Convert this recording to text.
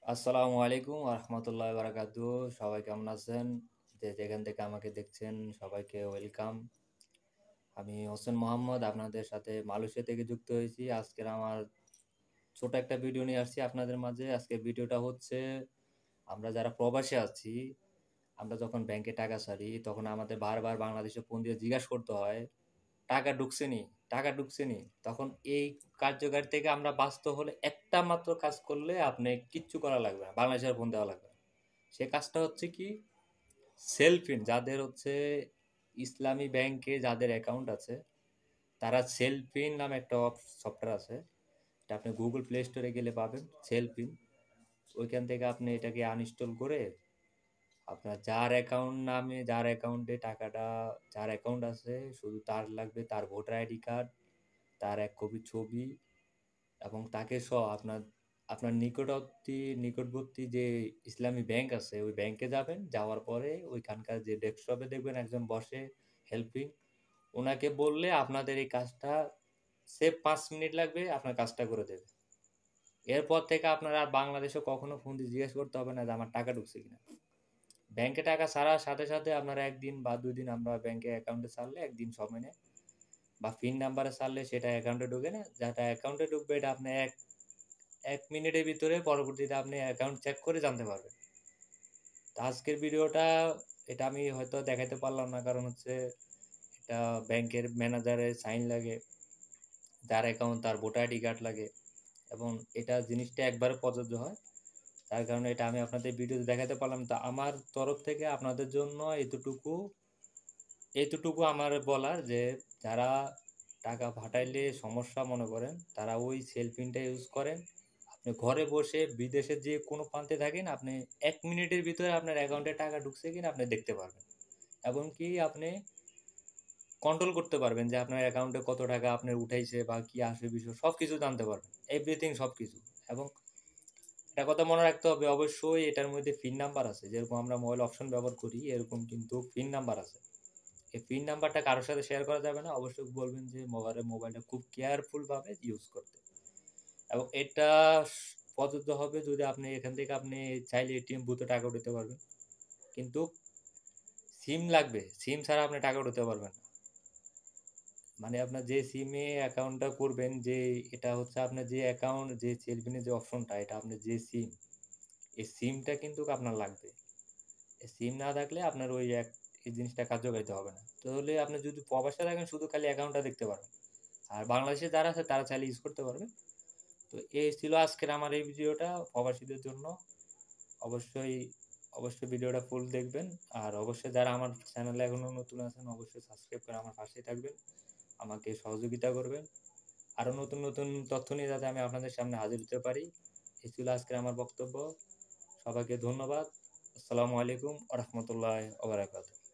আসসালামু আলাইকুম রহমতুল্লাহ বারাকাতু। সবাই কেমন আছেন? যে যেখান থেকে আমাকে দেখছেন সবাইকে ওয়েলকাম। আমি হোসেন মোহাম্মদ আপনাদের সাথে মালয়েশিয়া থেকে যুক্ত হয়েছি। আজকের আমার ছোট একটা ভিডিও নিয়ে আসছি আপনাদের মাঝে। আজকের ভিডিওটা হচ্ছে আমরা যারা প্রবাসে আছি, আমরা যখন ব্যাংকে টাকা ছাড়ি তখন আমাদের বারবার বাংলাদেশে ফোন দিয়ে জিজ্ঞাসা করতে হয় টাকা ঢুকছে নি, টাকা ঢুকছে নি। তখন এই কার্যকারী থেকে আমরা বাঁচতে হলে একটা মাত্র কাজ করলে আপনি কিচ্ছু করা লাগবে না, বাংলাদেশের ফোন দেওয়া লাগবে না। সে কাজটা হচ্ছে কি, সেলফিন যাদের হচ্ছে ইসলামী ব্যাংকে যাদের অ্যাকাউন্ট আছে তারা সেলফিন নামে একটা সফটওয়্যার আছে। এটা আপনি গুগল প্লে স্টোরে গেলে পাবেন সেলফিন। ওইখান থেকে আপনি এটাকে আনইনস্টল করে আপনার যার অ্যাকাউন্ট নামে যার অ্যাকাউন্টে টাকাটা, যার অ্যাকাউন্ট আছে শুধু তার লাগবে তার ভোটার আইডি কার্ড, তার এক কপি ছবি এবং তাকে সহ আপনার আপনার নিকটবর্তী যে ইসলামী ব্যাংক আছে ওই ব্যাংকে যাবেন। যাওয়ার পরে ওইখানকার যে ডেস্কটপে দেখবেন একজন বসে হেল্পিং, ওনাকে বললে আপনাদের এই কাজটা সে 5 মিনিট লাগবে, আপনার কাজটা করে দেবে। এরপর থেকে আপনার আর বাংলাদেশে কখনো ফোন দিয়ে জিজ্ঞেস করতে হবে না যে আমার টাকা ঢুকছে কিনা। ব্যাংকে টাকা ছাড়ার সাথে সাথে আপনার 1 দিন বা 2 দিন আমরা ব্যাংকে অ্যাকাউন্টে ছাড়লে 1 দিন সময় নেয়, বা পিন নাম্বারে ছাড়লে সেটা অ্যাকাউন্টে ঢুকে না। যেটা অ্যাকাউন্টে ঢুকবে এটা আপনি এক এক মিনিটের ভিতরে পরবর্তীতে আপনি অ্যাকাউন্ট চেক করে জানতে পারবেন। তো আজকের ভিডিওটা এটা আমি হয়তো দেখাতে পারলাম না, কারণ হচ্ছে এটা ব্যাংকের ম্যানেজারের সাইন লাগে, যার অ্যাকাউন্ট তার ভোটার আইডি কার্ড লাগে, এবং এটা জিনিসটা একবারে প্রযোজ্য হয়। তার কারণে এটা আমি আপনাদের ভিডিওতে দেখাতে পারলাম। তো আমার তরফ থেকে আপনাদের জন্য এতটুকু এতটুকু আমার বলার যে যারা টাকা পাঠাইলে সমস্যা মনে করেন তারা ওই সেল পিনটা ইউজ করেন। আপনি ঘরে বসে বিদেশের যে কোনো প্রান্তে থাকেন, আপনি 1 মিনিটের ভিতরে আপনার অ্যাকাউন্টে টাকা ঢুকছে কিনা আপনি দেখতে পারবেন। এমনকি আপনি কন্ট্রোল করতে পারবেন যে আপনার অ্যাকাউন্টে কত টাকা আপনার উঠাইছে বা কি আসে বিষয় সব কিছু জানতে পারবেন, এভরিথিং সব কিছু। এবং একটা কথা মনে রাখতে হবে, অবশ্যই এটার মধ্যে পিন নাম্বার আছে, যেরকম আমরা মোবাইল অপশন ব্যবহার করি এরকম কিন্তু পিন নাম্বার আছে। এই পিন নাম্বারটা কারোর সাথে শেয়ার করা যাবে না। অবশ্যই বলবেন যে মোবাইলটা খুব কেয়ারফুল ভাবে ইউজ করতে। এবং এটা প্রযোজ্য হবে যদি আপনি এখান থেকে আপনি চাইলে এটিএম বুথে টাকা উঠাতে পারবেন, কিন্তু সিম লাগবে। সিম ছাড়া আপনি টাকা উঠাতে পারবেন না। মানে আপনার যে সিমে অ্যাকাউন্টটা করবেন, যে এটা হচ্ছে আপনার যে অ্যাকাউন্ট যে সেলফিনের যে অপশনটা, এটা আপনার যে সিম, এই সিমটা কিন্তু আপনার লাগবে। এই সিম না থাকলে আপনার এই জিনিসটা কার্যকারিতা হবে না। তাহলে আপনি যদি প্রবাসে থাকেন শুধু খালি অ্যাকাউন্টটা দেখতে পারবেন, আর বাংলাদেশে যারা আছে তারা চাইলে ইউজ করতে পারবে। তো এই ছিল আজকের আমার এই ভিডিওটা প্রবাসীদের জন্য। অবশ্যই অবশ্যই ভিডিওটা ফুল দেখবেন। আর অবশ্যই যারা আমার চ্যানেলে এখনো নতুন আছেন অবশ্যই সাবস্ক্রাইব করে আমার পাশেই থাকবেন, আমাকে সহযোগিতা করবেন আরও নতুন নতুন তথ্য নিয়ে, যাতে আমি আপনাদের সামনে হাজির হতে পারি। এই ছিল আজকের আমার বক্তব্য। সবাইকে ধন্যবাদ। আসসালামু আলাইকুম রহমতুল্লাহ ওবরাকাতুহু।